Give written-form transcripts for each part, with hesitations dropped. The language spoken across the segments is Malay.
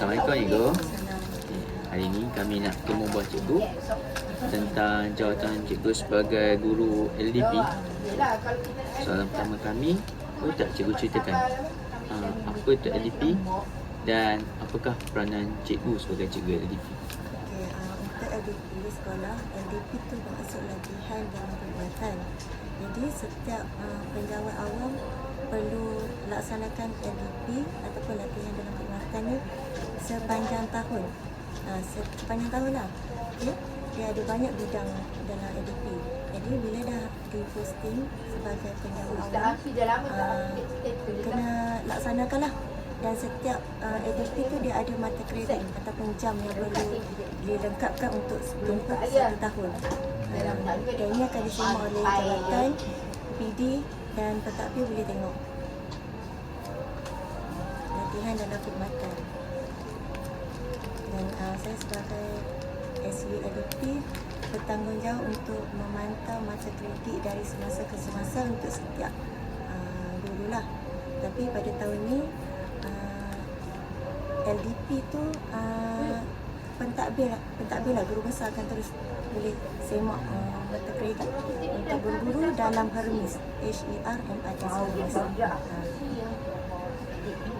Assalamualaikum Cikgu. Hari ini kami nak temu buat cikgu tentang jawatan cikgu sebagai guru LDP. Soalan pertama kami, boleh tak cikgu ceritakan apa itu LDP dan apakah peranan cikgu sebagai cikgu LDP? Untuk LDP di sekolah, LDP itu maksud latihan dalam perbuatan. Jadi setiap penjawat awam perlu laksanakan LDP ataupun latihan dalam perbuatan ni sepanjang tahun. Sepanjang tahun lah. Okay? Dia ada banyak bidang dalam LDP. Jadi bila dah di-posting sebagai penjawat awam, kena laksanakan lah. Dan setiap LDP tu dia ada mata kredit ataupun jam yang perlu dilengkapkan untuk tempoh 1 tahun. Dan ini akan disemak oleh jawatan, PD dan pentadbir boleh tengok. Latihan dalam perkhidmatan. Dan saya sebagai SU LDP bertanggungjawab untuk memantau mata kredit dari semasa ke semasa untuk setiap guru lah. Tapi pada tahun ni LDP tu pentadbir lah, guru besar akan terus boleh semak mata kredit untuk guru-guru dalam Hermes, HERMIS.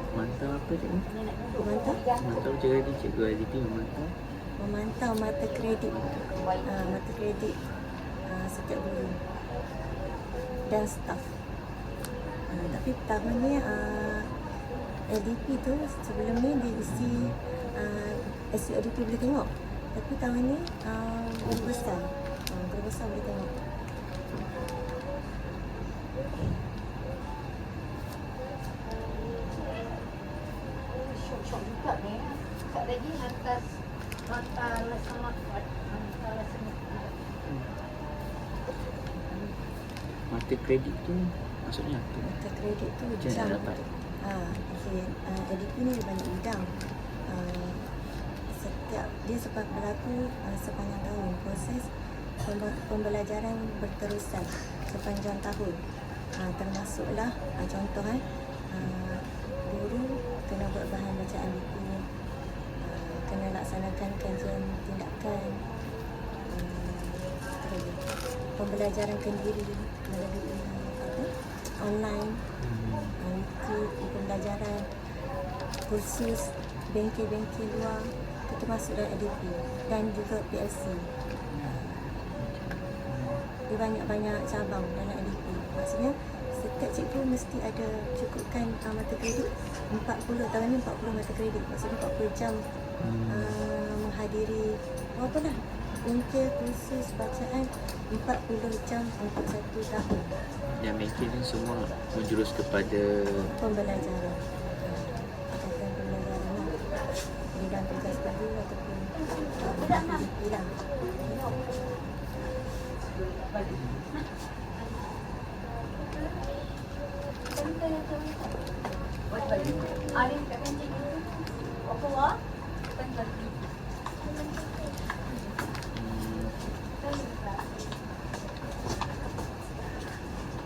Mantau apa cikgu? Mantau cikgu LDP memantau mata kredit setiap guru dan staf. Tapi tahun ni LDP tu sebelum ni dia isi SU LDP boleh tengok. Tapi tahun ni guru besar boleh tengok. Syok juga ni. Tak lagi atas mata laksana. Mata kredit tu maksudnya apa? Mata kredit tu Macam mana dapat? LDP ni ada banyak bidang. Dia sebab berlaku sepanjang tahun. Proses pembelajaran berterusan sepanjang tahun. Termasuklah contoh guru kena buat bahan bacaan buku, kena laksanakan kajian tindakan, pembelajaran kendiri melalui online, YouTube, pembelajaran, kursus, bengkel-bengkel luar, itu termasuk dalam LDP dan juga PLC. Dia banyak-banyak cabang dalam LDP. Maksudnya setiap cikgu mesti ada cukupkan mata kredit 40, tahun ni 40 mata kredit. Maksudnya 40 jam menghadiri berapa lah? Bengkel, kursus, bacaan 40 jam untuk 1 tahun. Yang bengkel ni semua menjurus kepada pembelajaran. Pembelajaran bidang tugas baru ataupun LDP lah.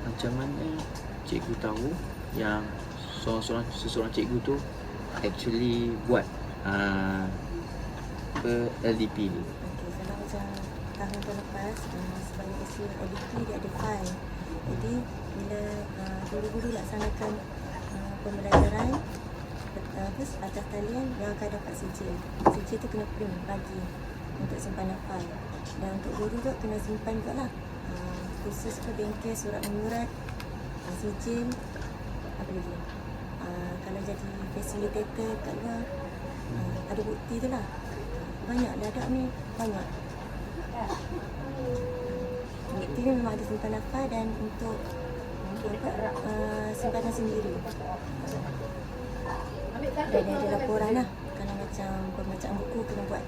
Macam mana cikgu tahu yang seseorang cikgu tu actually buat LDP ni? Kalau macam tahun lepas sebagai SU LDP dia ada file. Jadi bila guru-guru laksanakan pembelajaran atas talian yang akan dapat sijil. Sijil tu kena print bagi untuk simpanan file. Dan untuk guru tu kena simpan juga lah. Khusus ke bengkel, surat menyurat, sijil, apa lagi? Kalau jadi facilitator kat luar, ada bukti tu lah. Banyak dadak ni, banyak. Bukti ni memang ada simpanan file dan untuk simpanan sendiri. Dan ada laporan lah. Kalau macam pembacaan buku kena buat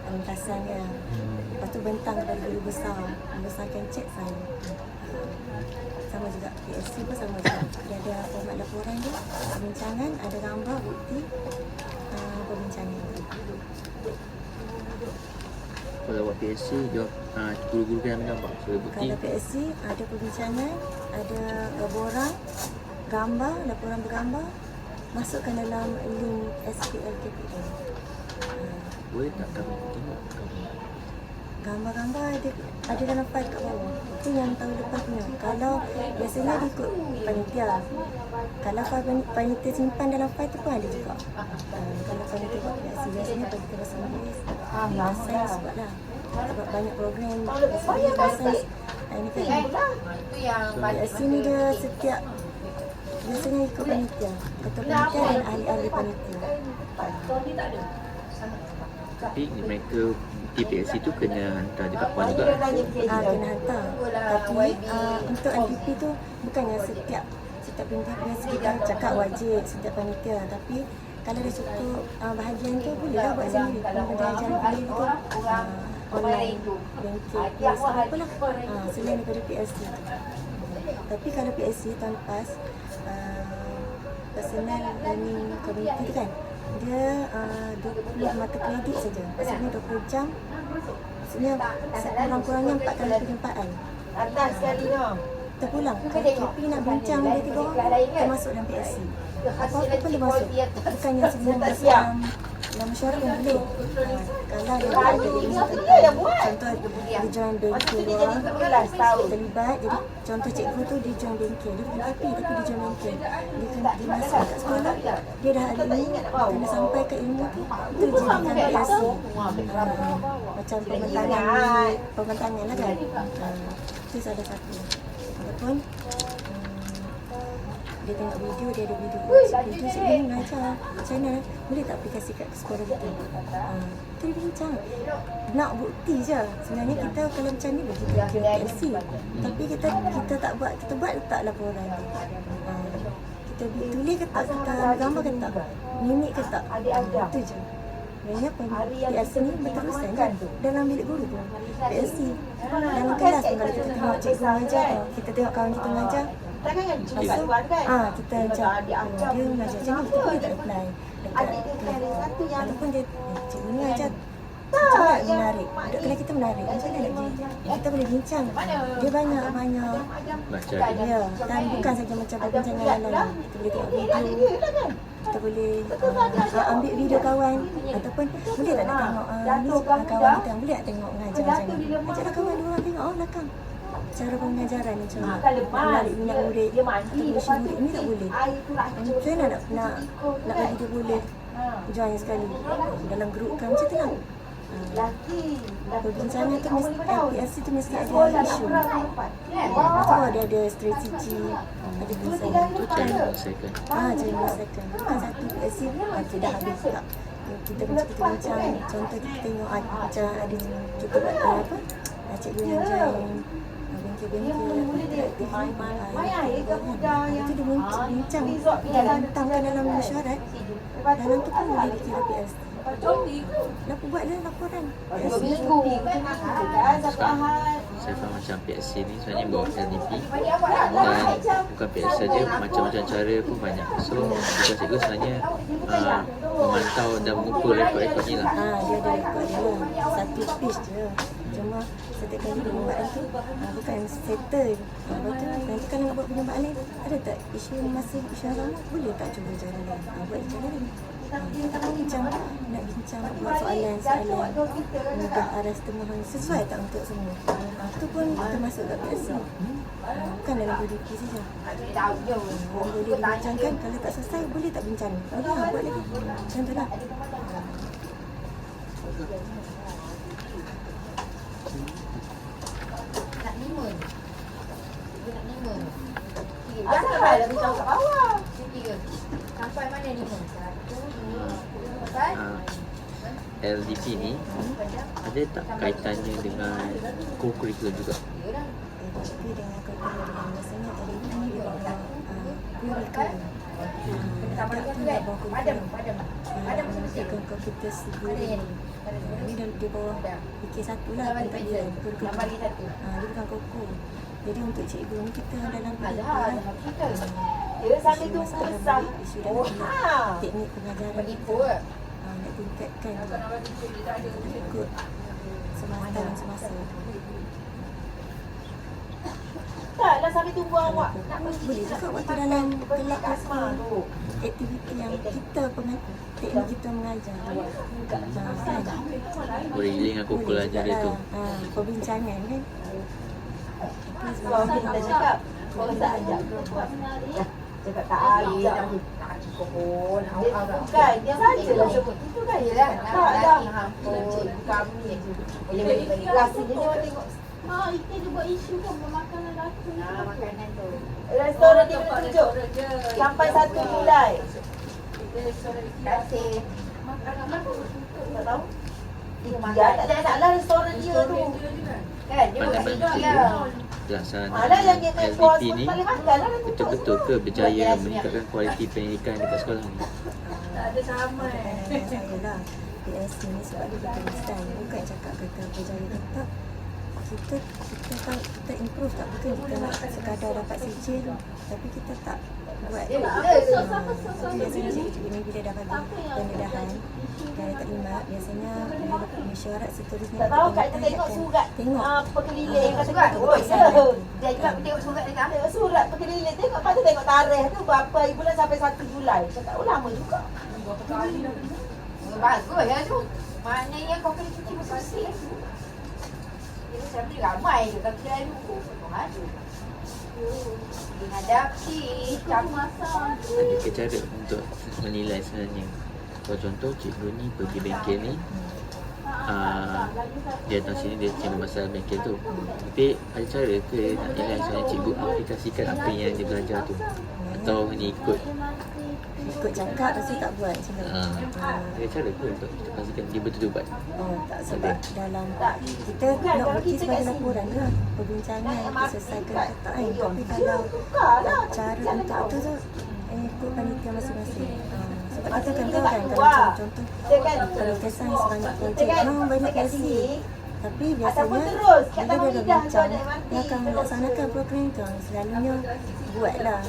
ringkasan dia. Lepas tu bentang kepada guru besar. Guru besar akan cek file. Sama juga PSC pun sama juga. Dia ada format laporan dia, perbincangan, ada gambar, bukti perbincangan. Kalau buat PSC, dia guru-guru kena ambil gambar. So, bukti. Kalau PSC ada perbincangan, ada borang, gambar, laporan bergambar, masukkan dalam link SPLKPM. Boleh tak kami tengok Gambar-gambar ada dalam file kat bawah. Itu yang tahun lepas punya. Kalau biasanya dia ikut panitia. Kalau file panitia simpan dalam file tu pun ada juga. Kalau panitia buat PLC, biasanya panitia bahasa Inggeris. Bahasa sebab lah. Sebab banyak program bahasa. Ini kan. Itu yang PLC ni dia setiap biasanya ikut panitia. Ketua panitia dan ahli-ahli panitia. tapi mereka TPLC tu kena hantar dekat PON juga. Kena hantar. Tapi untuk LDP tu bukannya setiap panitia biasa kita cakap wajib setiap panitia, tapi kalau dia cukup bahagian tu bolehlah buat sendiri. Pembelajaran sendiri tu online, bengkel, apalah selain daripada PLC. Tapi kalau PLC tahun lepas personal learning community tu kan, dia 20 mata kredit saja. Maksudnya 20 jam. Maksudnya kurang-kurangnya 4 kali penyempatan. Atas sekali no. Terpulang. KP nak bincang dia 3 orang, termasuk dalam PLC. Apa-apa pun dia masuk. Bukannya sebelum dalam mesyuarat pun boleh. Kalau dia ada ilmu tentang, contoh dia join bengkel luar, terlibat. Jadi contoh cikgu tu dia join bengkel. Dia bukan KP tapi dia join bengkel. Dia masuk kat sekolah, dia dah ada ilmu, kena sampai ke ilmu tu, tu jadikan PLC. Macam pembentangan lah kan. Itu salah satu. Ataupun dia tengok video, dia ada video cikgu ni mengajar macam mana, boleh tak aplikasi kat sekolah kita. Kita bincang nak bukti je. Sebenarnya kita kalau macam ni kita kira PLC, tapi kita tak buat. Kita buat letak laporan tu. Kita tulis ke tak, kita gambar ke tak, mimik ke tak, itu je. Sebenarnya PLC ni berterusan je dalam bilik guru tu. PLC dalam kelas pun kalau kita tengok cikgu mengajar, kita tengok kawan kita mengajar, lepas tu kita macam dia mengajar macam ni, kita boleh tak apply dekat ataupun dia cikgu ni ajar macam mana menarik, kalau kita menarik macam mana nak pergi, kita boleh bincang. Dia banyak Baca ya, dan bukan saja macam perbincangan lain. Kita boleh tengok video, kita boleh ambil video kawan, ataupun boleh tak nak tengok ni kawan kita, boleh tak tengok mengajar macam ni, ajaklah kawan dua orang tengok belakang cara pengajaran macam mana, menarik minat murid atau isu murid ni tak boleh. Macam mana nak bagi dia boleh join sekali dalam grup kan, macam tu lah. Perbincangan tu mesti PLC tu mesti ada isu. Betul, dia ada strategi, ada design. Bukan cara menyelesaikan. Bukan satu PLC tidak habis tak. Kita bincang, contoh kita tengok macam ada kita buat apa, cikgu yang join bengkel-bengkel interaktif itu dia bincang, dia hantarkan dalam mesyuarat, dalam tu pun boleh dikira PLC. Kenapa buatlah laporan? Saya faham macam PLC ni sebenarnya bawa LDP, dan bukan PLC saja, macam-macam cara pun banyak. So tugas cikgu sebenarnya memantau dan mengukur rekod-rekod ni lah. Dia ada rekod dia lah, satu pitch je. Cuma setiap kali perlombaan tu bukan settle. Lepas tu nanti kalau nak buat perlombaan lain, ada tak isu masa isu yang sama, boleh tak cuba cara lain, buat cara lain. Kita pun nak bincang buat soalan mudah aras temuan sesuai tak untuk semua. Itu pun termasuk kat PLC. Bukan dalam PDP saja. Boleh dibincangkan, kalau tak selesai boleh tak bincang. Boleh lah, buat lagi. Macam tu lah. Nak limun. Nak limun. Janganlah lagi jauh kat bawah. Tiga. Sampai mana limun? LDP ni ada tak kaitannya dengan co-curricular juga? Tapi dengan kekuatan biasanya LDP ni dia bawa kurikulum. Ada tu dia bawa kurikulum. Dengan komputer guru. Ini dia bawa PK1 lah, tadi kurikulum. Dia bukan koko. Jadi untuk cikgu ni kita dalam PDP lah. Dia sampai tu besar. Isu dalam teknik pengajaran kita. Nak tingkatkan ikut semasa. Taklah Jangan sampai tunggu awak nak pergi. Boleh juga waktu dalam kelab Asma tu. aktiviti yang kita teknik kita mengajar. Kan? Boleh link aku pula ajar dia tu. Perbincangan kan. Sebab kita cakap, kalau tak ajak perempuan. Cakap tak ajak. Tak cukup pun. Bukan, dia sajalah sebut. Itu kan. Tak dah. Kami. Rasanya tengok. Kita dia buat isu kan makanan ratu. Makanan tu. Restoran dia tunjuk. Sampai 1 Julai. Terima kasih. Tak tahu? Ya, tak ada masalah restoran dia tu. Kan? Dia buat Pandai-pandai dia. pelaksanaan Malah yang dia main puas LDP pun ni paling makan lah. betul-betul ke berjaya meningkatkan kualiti pendidikan dekat sekolah ni? Tak ada sama. Saya lah PSC ni sebab dia betul-betul bukan cakap kata berjaya ke tak. Kita improve tak, bukan kita nak sekadar dapat sijil tapi kita tak buat. Biasanya cikgu ni bila dah bagi pendedahan dari taklimat, biasanya bila mesyuarat seterusnya Tak tahu kat kita tengok surat pekeliling kata kat oh ya. Dia juga tengok surat dekat ada surat pekeliling tengok lepas tu tengok tarikh tu berapa bulan sampai 1 Julai. Cakap oh lama juga. Bagus ya tu. Maknanya kau kena cuci bersih. Jadi saya ramai je kaki lain tu. Maju. Menghadapi masa. Ada cara untuk menilai sebenarnya. Kalau contoh cikgu ni pergi bengkel ni, dia datang sini dia cakap masalah bengkel tu. Tapi ada cara ke nak nilai sebenarnya cikgu aplikasikan apa yang dia belajar tu? Atau ni ikut cakap lepas tu tak buat macam tu. ada cara ke untuk kita pastikan dia betul-betul buat? Tak sebab dalam kita nak bukti sebagai laporan ke perbincangan diselesaikan ke tak kan. Tapi kalau cara untuk tu ikut panitia masing-masing. Sebab kita kan tahu kan kalau contoh panitia sains sebanyak projek memang banyak PSC. Tapi biasanya bila dia dah bincang dia akan melaksanakan program tu selalunya buatlah.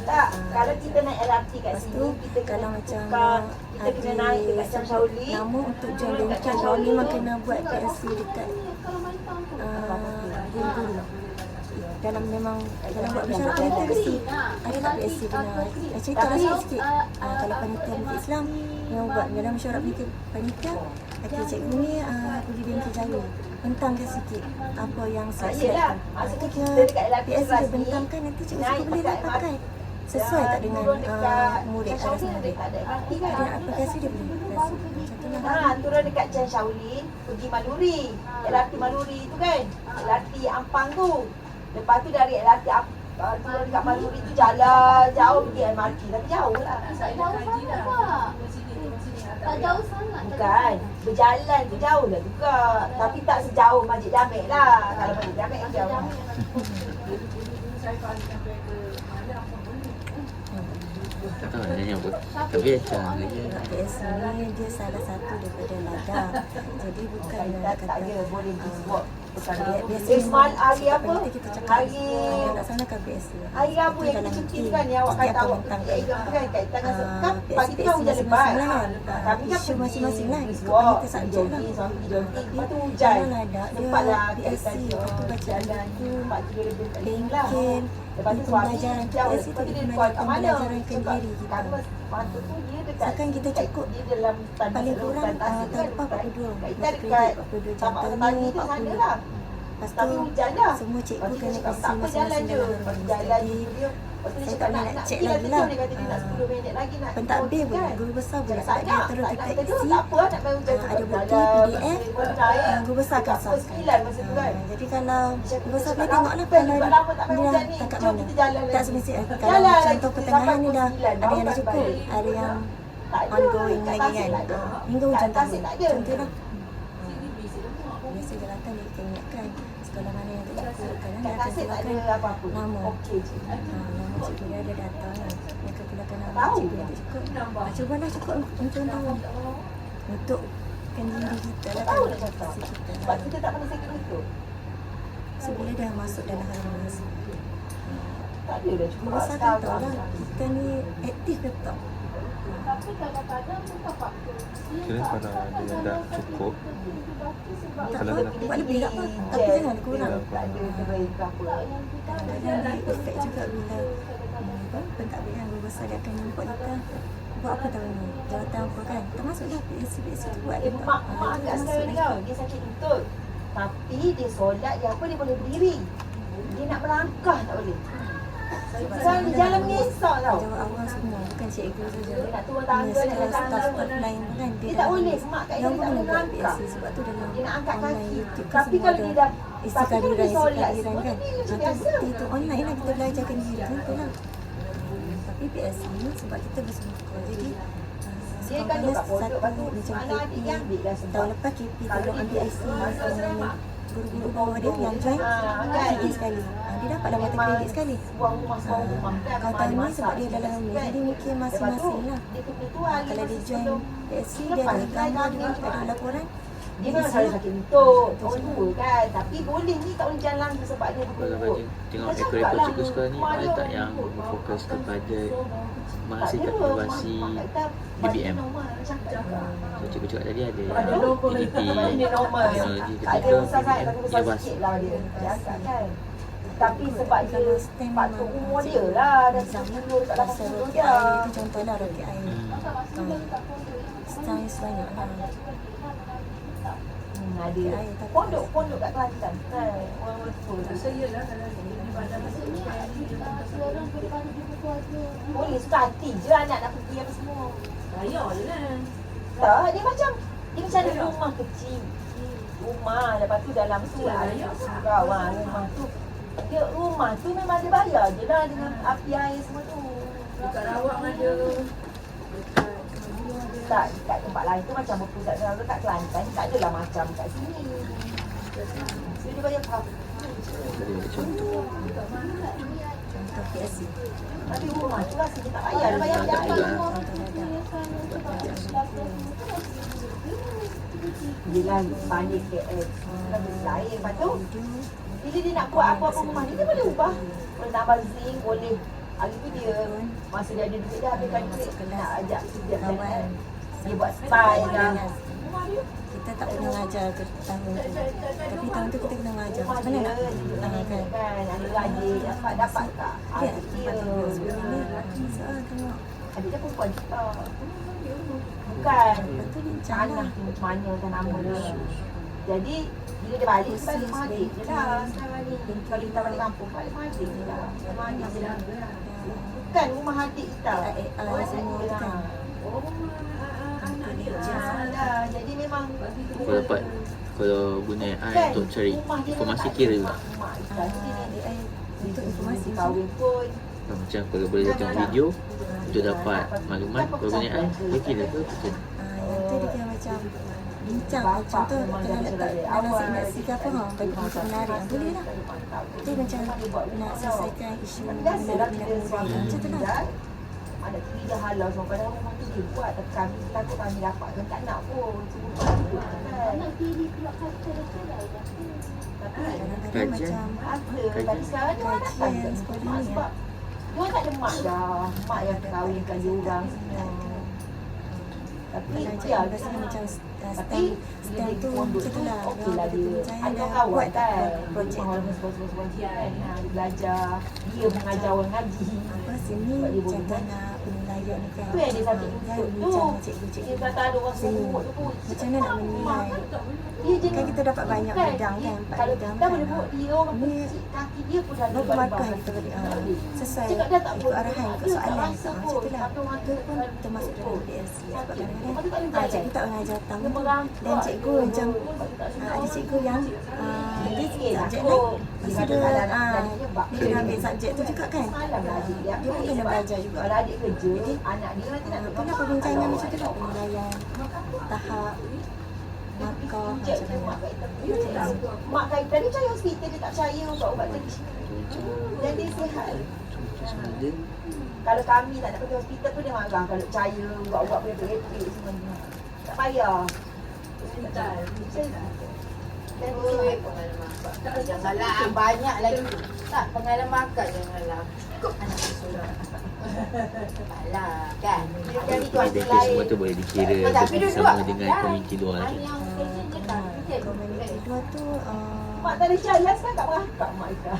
Kalau kita naik LRT kat sini kita kalau macam kita kena naik dekat Jam Shaolin. nama untuk jam bengkel memang kena buat PSC dekat guru-guru. Dalam buat mesyuarat panitia mesti ada tak PSC kena cerita lah sikit. Kalau panitia Bukit Islam yang buat dalam mesyuarat panitia cikgu ni pergi bengkel jaya bentangkan sikit apa yang slide-slide tu. Maksudnya PSC dia bentangkan nanti cikgu boleh pakai sesuai tak dengan murid ada murid. Ada aplikasi dia boleh aplikasi. Contohnya Turun dekat Jam Shaolin pergi Maluri. LRT Maluri tu kan. LRT Ampang tu. Lepas tu dari LRT turun dekat Maluri tu jalan jauh pergi MRT. Tapi jauh lah. Tak jauh sangat. Bukan. Berjalan tu jauh lah juga. Tapi tak sejauh Masjid Jamek lah. Kalau Masjid Jamek kan jauh. Tak tahu nak nanya apa. Tapi macam PSC ni dia salah satu daripada LADA. Jadi bukan nak Tak kata ada boleh buat. biasa Ismail hari apa? kita cakap Hari laksanakan PSC. Hari Rabu yang kita cuti tu kan yang awak kata awak pergi exam tu kan kat tangan kan pagi tu kan hujan lebat. Kami kan isu masing-masing lah. Wah, Kita subjek lah. itu hujan. LADA Sempatlah dia PSC. Lepas tu baca jalan buku, 4:30 lah. bengkel. Lepas tu Itu suami pembelajaran jauh. PSC Lepas tu tu dia dia kuat kat mana? pembelajaran kendiri kita. Kami patut tu dia dekat. Sekarang kita cukup dia dalam paling kurang tasik tahun lepas 42. Kita Buat dekat kredit 42 jam. tapak Tahun pagi ni tu sana 40. lah. Lepas tu Tapi hujan dah. semua cikgu kena Tak isi apa jalan masing-masing je. dalam Lepas tu ruang. jalan Jadi tu dia. Lepas tu dia saya cakap tak boleh nak nak check pergi lagi tu. lah. Dia kata dia nak 10 minit lagi nak. Pentadbir ikut boleh, kan. guru besar boleh. Tak Sebab dia nak, terus tak kita nak isi. tak apa nak main hujan. Ada bukti PDF, guru besar akan sahkan. 9 masa tu kan. Jadi kalau guru besar boleh Cakap, tengok lah "Lambat, kalau sebab lama tak main dia hujan ni. tak kat Jom mana. kita jalan Tak lagi." semestinya. Jalan Kalau lagi contoh kita pertengahan sampai ni dah pukul 9, ada yang dah baru cukup. balik. Ada yang Tak ada, ongoing kat lagi Tasik kan. tak ada. Hingga Kat hujan Tasik tahu. tak ada. Contoh lah. Biasa jawatan dia akan ingatkan sekolah mana yang tak cukup. Kadang dia Kat akan Tasik tak keluarkan ada apa-apa. nama. Okey je. Nama cikgu dia ada data kan. Dia akan keluarkan nama Tahu. cikgu yang tak cukup. Cubalah cukup untuk tahu. Untuk kendiri kita lah Tahu kan. nak cakap. Kita Sebab lah. kita tak pernah sakit betul. So bila dah masuk dalam harmonis, Tak ada dah cukup. guru besar kan tahu lah kita ni aktif ke tak. Tapi kadang-kadang bukan faktor. Kira kalau ada yang dah cukup, Tak Kalau apa, nak- buat lebih tak apa. Tapi jangan kurang. Tak ada kebaikan ke apa. Kadang-kadang dia efek juga bila pentadbiran berbesar dia akan jemput kita. Buat apa tahun ni? Jawatan apa kan? Termasuklah PSC tu buat Dia juga. mak agak sekarang ni tau. Dia sakit lutut. Tapi dia solat, dia apa dia boleh berdiri. Dia nak melangkah tak boleh. Sekarang dia jalan mengesok tau. Jawab awal semua, bukan cikgu saja. Dia nak turun tangga, nak naik tangga. Staff online kan Dia tak boleh. Mak kat dia yang tak pun boleh boleh buat melangkah. PSC sebab tu dalam Dia nak angkat online kaki. YouTube tu Tapi semua kalau ada dia dah isi tapi kalau dia solat, kadiran semua kan. dia macam Itu biasa. bukti tu online lah kita belajarkan diri tu lah. Tapi PSC ni sebab kita bersemuka jadi Dia kan duduk kat pondok, lepas tu macam anak adik KP dia ambil lah sebab tahun lepas KP tolong ambil IC dengan guru-guru bawah dia yang join kan. sikit sekali. Dia dapatlah mata kredit sekali. Sebuah rumah kan. Kalau tahun ni sebab dia dalam ni jadi mungkin masing-masing lah. Dia tu hari Kalau dia join sebelum PSC dia ada gambar dia ada laporan. dia memang selalu sakit lutut, orang tua kan. Tapi boleh ni tak boleh jalan sebab dia Kalau lutut. tengok ekor-ekor cikgu sekarang ni, ada tak yang berfokus kepada menghasilkan inovasi BBM? So, cikgu cakap tadi ada EDP, teknologi ketika BBM, inovasi. lah dia. Dia angkat kan. Tapi sebab dia faktor umur dia lah. Dah 70 kat Pasal 80 roti air dah. tu contohlah roti air. Sains banyak lah. Ada pondok kat Kelantan kan. Orang tua tu. Boleh suka hati je anak nak pergi apa semua. Tak, dia macam ada rumah kecil. Rumah, lepas tu dalam tu surau rumah tu. Dia rumah tu memang dia bayar je lah dengan api air semua tu. Dekat Rawang ada. Tak, kat tempat lain tu macam berpusat selalu kat Kelantan. Tak adalah macam kat sini. So dia bayar berapa? Tadi ada contoh. Contoh PSC. Tapi rumah tu rasa dia tak bayar. Dia bayar Tak air. juga lah. Dia lah balik KL. Lepas lain. Lepas tu, bila dia nak buat apa-apa rumah ni, dia boleh ubah. Boleh tambah zinc, boleh. Hari tu dia, masa dia ada duit, dia habiskan duit. Nak ajak dia Kawan. Dia buat style dah. Kita tak pernah mengajar ke tahun tu. Tapi tahun tu kita kena mengajar. Macam mana nak kan? Kan, ada rajin. Dapat tak? Ya, Adik dia. tempat tu sebelum ni. Soal tengok. Adik dia perempuan juga. Bukan. Lepas tu bincang Tanah lah. tu macam mana kan nama dia. Jadi bila dia balik rumah adik je lah sekarang ni. Kalau kita balik kampung balik rumah adik je lah. Rumah adik je lah. Bukan rumah adik kita. Semua tu kan. Dah. Jadi memang Kau dapat, kalau guna AI untuk cari informasi kira juga. AI untuk informasi kahwin pun. Macam kalau boleh tengok video untuk dapat maklumat, kalau guna AI, dia kira ke macam yang tu dia kira macam bincang. Contoh tengah letak dalam signasi ke apa bagi bincang menarik. Boleh lah. Dia macam nak selesaikan isu menarik muda. Macam tu lah. Ada tiga halau semua padahal rumah tu dia buat. Tapi kami takut kami dapat kan tak nak pun. Semua buat kan. Anak tiri pula kata dia cerai dah. Tapi Kadang-kadang Kajian. macam ada. Tapi sekarang dia orang datang kajian kat sekolah rumah ni sebab dia orang tak ada mak dah. Mak yang kahwinkan dia orang semua. Tapi kajian dia biasanya macam tapi stem tu macam tu lah. okey lah dia. Ada dah kawan buat kan. projek Rumah orang sekolah-sekolah kan. Dia belajar. Dia mengajar orang ngaji. apa sini contoh nak penilaian ni kan. Tu yang dia sakit Dia lutut tu. bincang dengan Dia cikgu-cikgu. kata ada orang semut tu pun. Macam mana nak menilai? Dia je Kan kita dapat banyak bidang kan, 4 kalau bidang kita kan. boleh buat dia orang Ni kecil kaki dia pun dah berapa markah yang kita beri sesuai Cakap dah tak ikut boleh. arahan, ikut Dia soalan. tak rasa Macam pun. tu lah. Satu orang Itu pun tak termasuk rasa dalam pun. PSC. Sebab Lepas tu tak kadang-kadang boleh cikgu tak mengajar tamu Dia merangkak. dan cikgu macam ada cikgu yang dia subjek lain. Lepas tu dia kena ambil subjek tu juga kan. Dia pun kena belajar juga. Kalau adik kerja, anak dia nanti nak Pernah perbincangan macam tu lah, penilaian tahap markah macam mana. Mak kaitan dia percaya hospital, dia tak percaya ubat-ubat kecil. Dan dia sihat. dia Kalau kami tak nak pergi hospital pun dia marah. Kalau percaya ubat-ubat boleh berepek semua ni. Tak payah. Oi, pengalaman akak. Janganlah banyak lagi. Tak, pengalaman akak janganlah. Kok anak sudah. Taklah, kan? Jadi tu Benefit semua tu boleh dikira bersama dengan komuniti luar lagi. Komuniti luar tu Mak tak ada syariah sekarang kat belakang Mak Ika.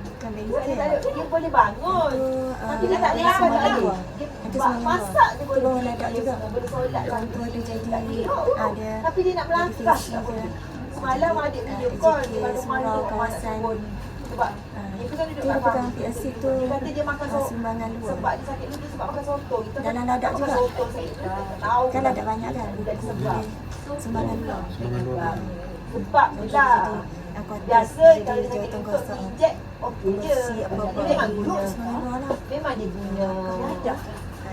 bukan Dia benefit. dia boleh bangun. Tapi dia tak boleh semua makan lagi. luar. Dia Itu semua masak je boleh. Bawah ladak juga. Boleh solat kat Orang tua dia jadi ada Tapi dia nak melangkah tak boleh. Semalam adik video call dekat rumah dia kat mana sebut. Sebab dia kan duduk dia kat pegang kami. PLC tu Dia kata dia makan sumbangan luar. sebab dia sakit lutut sebab makan soto. Kita Dalam ladak makan juga. soto saya tak tahu. Kan ladak banyak kan. Budak sebelah. Sumbangan luar. Sumbangan luar. Sebab lah. Biasa kalau dia sakit lutut injek okey je. Dia memang guna. Sumbangan luar lah. Memang dia guna. Dah.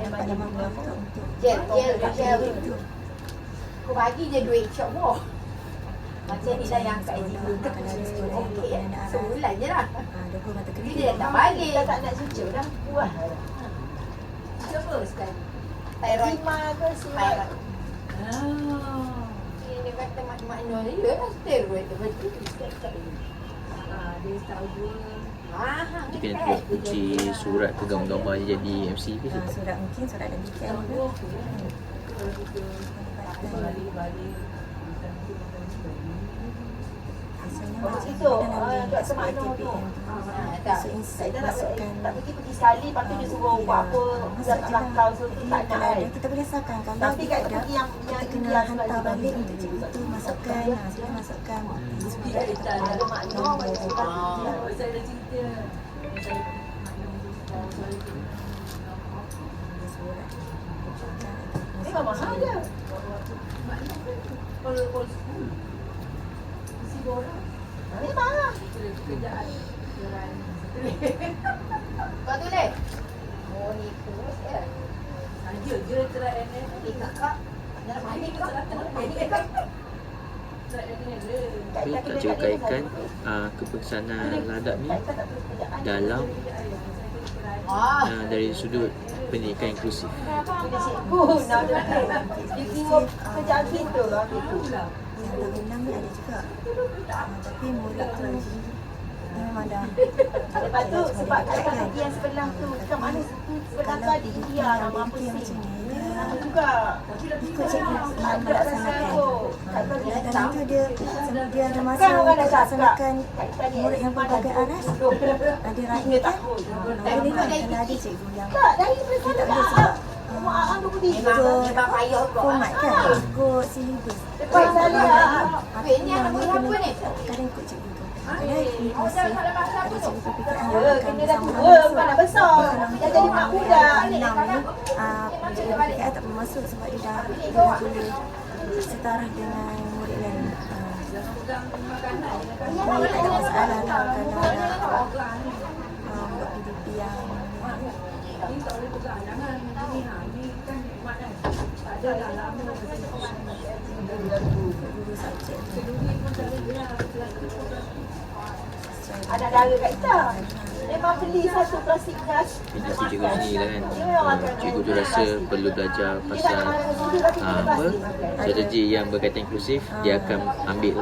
Dapat dalam untuk Gel. Kau bagi je duit shop more. Macam ni lah yang kat IGP. Okey ya. Sebulan je lah. 20 mata Tapi kuliah. dia tak balik. Dah tak nak cucu dah. Puas. Siapa sekali? Thyroid. Lima ke thyroid. Dia kata mak Nur ni dia lah steroid tu. Betul. Dia tahu dua. Dia kena terus kunci surat pegang gambar dia jadi MC ke siapa? Surat mungkin surat dan weekend juga. Kalau kita balik-balik. Itu kat Semak Nur tu. Tak. Saya tak pergi sekali. Lepas tu dia suruh buat apa. Dia tak langkau. So tu tak nak kan. Kita boleh sakan kalau Tapi kat kita pergi yang kita kena hantar balik untuk cikgu tu masukkan, kita masukkan surat tak ada Mak Nur. Saya ada cerita. Memang mahal dia. Kalau isi borang. Memang lah. Kerjaan. Kau tu leh. Oh ni terus ya. Saja je cerai NS. Kakak. Dalam mana kakak? Tapi tak cikgu kaitkan kepesanan ladak ni dalam dari sudut pendidikan inklusif. Bila cikgu nak dia kira kerjaan kita lah gitu. yang tahun 6 ni ada juga. Tapi murid tu dia memang dah Lepas tu sebab kakak yang sebelah tu kat mana sebelah tu ada India nama apa yang sih. macam ni dia Juga. ikut cikgu yang melaksanakan. Dalam tu dia ada masa Kan orang dah cakap melaksanakan murid yang pelbagai aras. Ada rakyat kan? Boleh kan kalau ada cikgu yang Tak, dari dia tak sana boleh sebab Mak tu putih. memang payah format kan, ikut syllabus. Lepas saya Weh, ni anak boleh apa ni? Kadang ikut cikgu tu. Kadang inklusif, ada cikgu perpikiran yang akan kena dah bersama tua, bukan dah besar. Dah jadi mak muda. Enam ni, cikgu perpikiran tak bermasuk sebab dia dah boleh setara dengan murid lain. Tapi tak ada masalah lah kalau nak buat PDP yang Ni tak boleh pegang. Jangan ni ni kan nikmat kan. Tak ada dah lama. guru subjek tu. Duit pun tak ada. Anak dara kat kita. Memang beli satu plastik gas. Tapi cikgu sendiri lah kan, cikgu tu rasa perlu belajar pasal apa strategi yang berkaitan inklusif, dia akan ambil.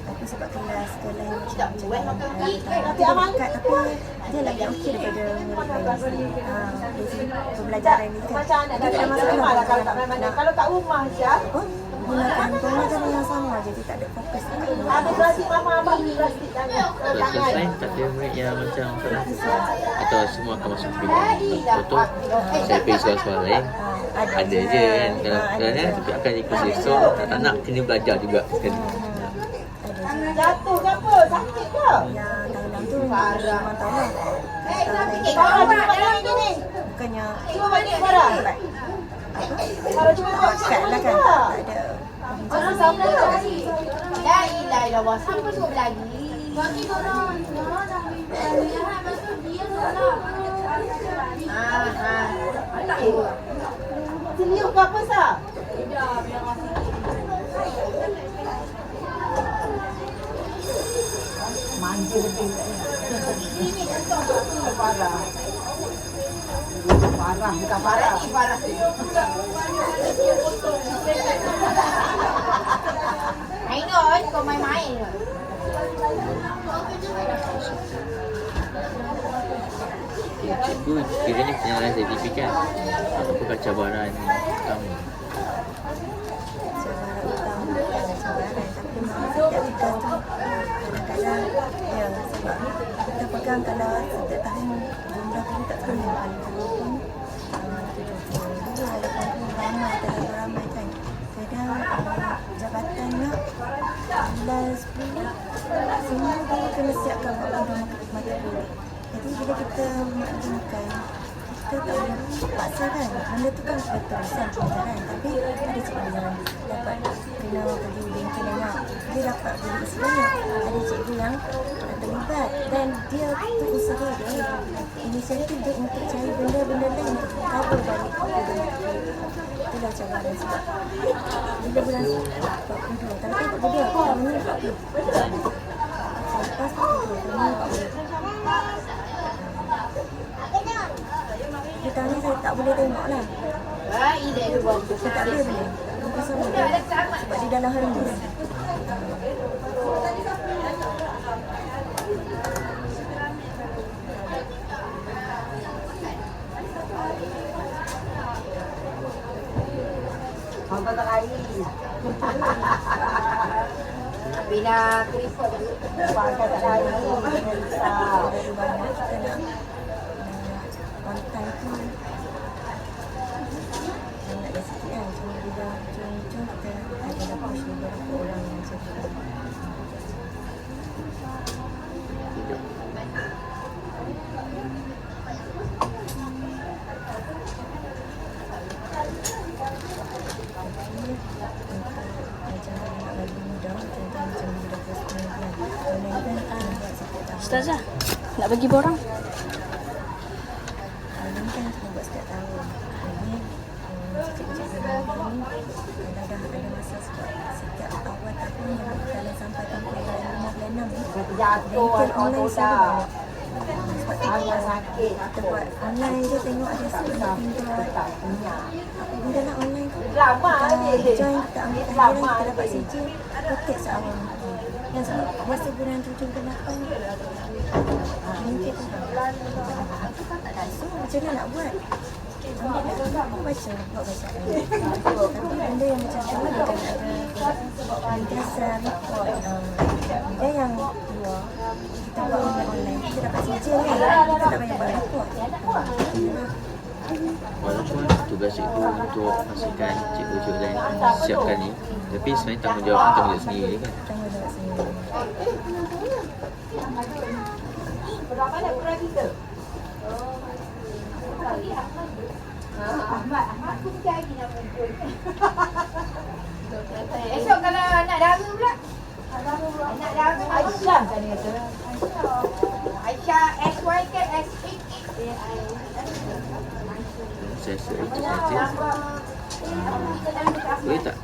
Tapi sebab kelas yang macam Nanti amal. dekat tapi dia lagi okey daripada murid lain. Pembelajaran ni kan. Macam anak dara kita memang lah kalau tak mana-mana. Kalau kat rumah je. Gunakan pembelajaran yang sama jadi tak ada fokus dekat Ada plastik mama abang beli plastik tangan. Kalau selesai tak ada murid yang macam atau semua akan masuk bilik. Contoh saya pergi soal-soal lain, ada je kan kadang-kadang tapi akan inklusif. So tak nak kena belajar juga sekali. Jatuh ke apa? Sakit ke? yang tahun tu memang tahu lah. Kalau cuma buat yang ni. Bukannya Cuma buat ni barang. Kalau cuma buat kat lah kan, tak ada. Orang siapa tu? La ilaha illallah. Siapa suruh berlagi? Bagi orang dah lepas tu dia solat. Seliuk ke apa sah? Manja lebih. Parah. Parah, bukan parah. Ini parah. Ainul, kau cabaran utama? Cabaran utama bukan cabaran, tapi memang setiap kita tu kadang-kadang ya, sebab kita pegang kalau setiap tahun jumlah tu tak turun paling turun pun 72 walaupun ramai terlalu ramai kan. Kadang jabatan nak bulan 10 semua dia kena siapkan program mata kuliah. Jadi bila kita maklumkan, kita tak boleh paksa kan. Benda tu kan betul kan pelajaran, tapi ada cikgu yang dapat kena pergi bengkel banyak, dia dapat beli sebanyak. Ada cikgu yang terlibat dan dia tu usaha dia, inisiatif dia untuk cari benda-benda lain untuk cover balik program. Itulah cabaran sebab bila bulan 42, tahun 42, tahun ni 40. Lepas 42, tahun ni 40. Tapi tahun ni saya tak boleh tengok lah. Saya tak boleh beli. Sebab di dalam hormis. Apa tak air? Bina keriput pakai tak air dengan besar. Dari banyak kita nak on time tu nak ada sikit kan. Cuma bila cun-cun kita ada dapat beberapa orang yang cakap. Ustazah, nak bagi borang? Ini kan kita buat setiap tahun. Ini cikgu-cikgu ni kadang-kadang ada masa sebab setiap awal tahun yang dalam sampai tahun bulan 5 bulan 6 Jatuh online selalu banyak. Sebab tu Ayah sakit. kita buat online je, tengok ada sekolah tinggal Tak punya. apa benda nak online tu. Lama Kita je. join, kita ambil takdiran, kita dapat CJ, petik seawal. Yang sebab masa bulan 7 bulan 8 mungkin tu. So macam mana nak buat? Ambil aku baca, buat bacaan. Tapi benda yang macam tu macam ada jasa report. Benda yang luar kita buat online, kita dapat CJ kan, kita tak payah buat report. Walaupun tugas cikgu untuk pastikan cikgu-cikgu lain siapkan ni, tapi sebenarnya tanggungjawab tanggungjawab sendiri kan. Tanggungjawab sendiri. Berapa nak kurang kita? Ahmad tu bukan lagi nak mumpul. Esok kalau nak dara pula. Nak dara Aisyah kan dia kata. Aisyah SY ke SH? Saya itu saja. Boleh tak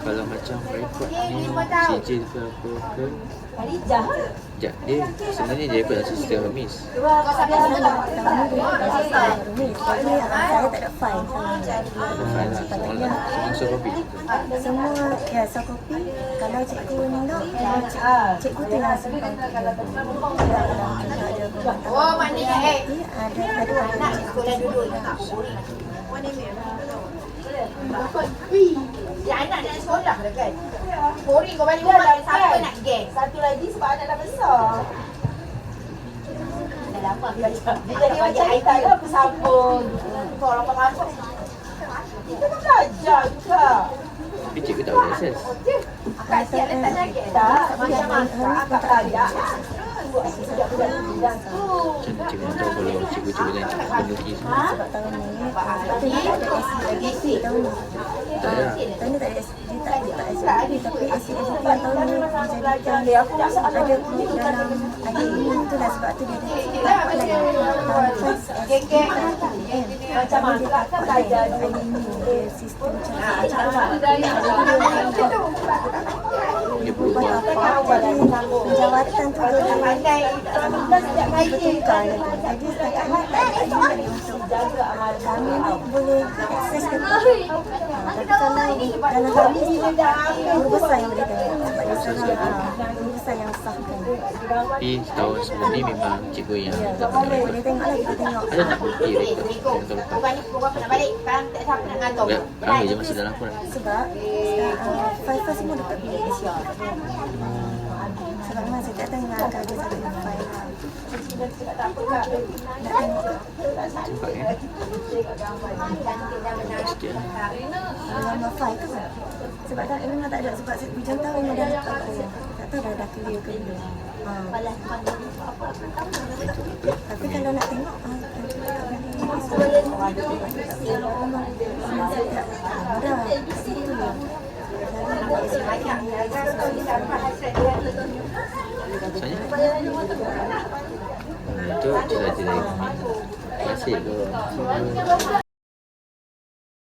kalau macam rekod ni CJ ke apa ke? Khalijah. Sekejap, dia sebenarnya dia ikut sistem Hermes. Tahun ni dia ada sistem rumit. Tapi saya tak ada file. Ada file lah, semua soft copy. Semua ya soft copy. Kalau cikgu nak, cikgu tu yang simpan. Oh maknanya Ada nak sekolah dulu tak boring. Ya anak nak sekolah dah kan. Boring kau balik rumah siapa nak geng. Satu lagi sebab anak dah besar. Dah lama belajar. Dia jadi macam Aita lah aku sambung. Kau orang masuk. Kita kan belajar juga. Tapi cikgu tak boleh akses. Akak siap letak jaket tak? Macam masak akak belajar. Macam cikgu nak tahu kalau cikgu-cikgu lain tak penuhi semua. sebab tahun ni tapi tak ada SC tahun ni. Tak ada. Tahun ni tak ada SC, dia tak SC tapi SC yang tahun ni dijadikan ada dalam ada ini tu lah sebab tu dia ada dapat lain. Tahun lepas SC Macam masak kan belajar ini sistem cara Dia berubah. jadi penjawatan tu dia pandai setiap kali bertukar. Jadi setakat ni tak ada unit untuk kami ni boleh akses ke Tapi kalau dalam hadis guru besar yang boleh tengok sebab dia seorang guru besar yang sahkan. Tapi setahun sebelum ni memang cikgu yang Ya, tak boleh. boleh tengok lah, kita tengok. Ada tak bukti rekod yang kau lepas? Ramai je masa dalam Quran. Sebab file-file semua dekat bilik Asia. Sebab memang saya tak tengok kerja satu file lah. Nak tengok Nampak kan? Sikit lah. gambar file tu. Sebab tak, memang tak ada. Sebab hujung tahun memang dah letak tu. Tak tahu dah clear ke belum. Tapi kalau nak tengok Itu cerita dari kami. Terima kasih tu.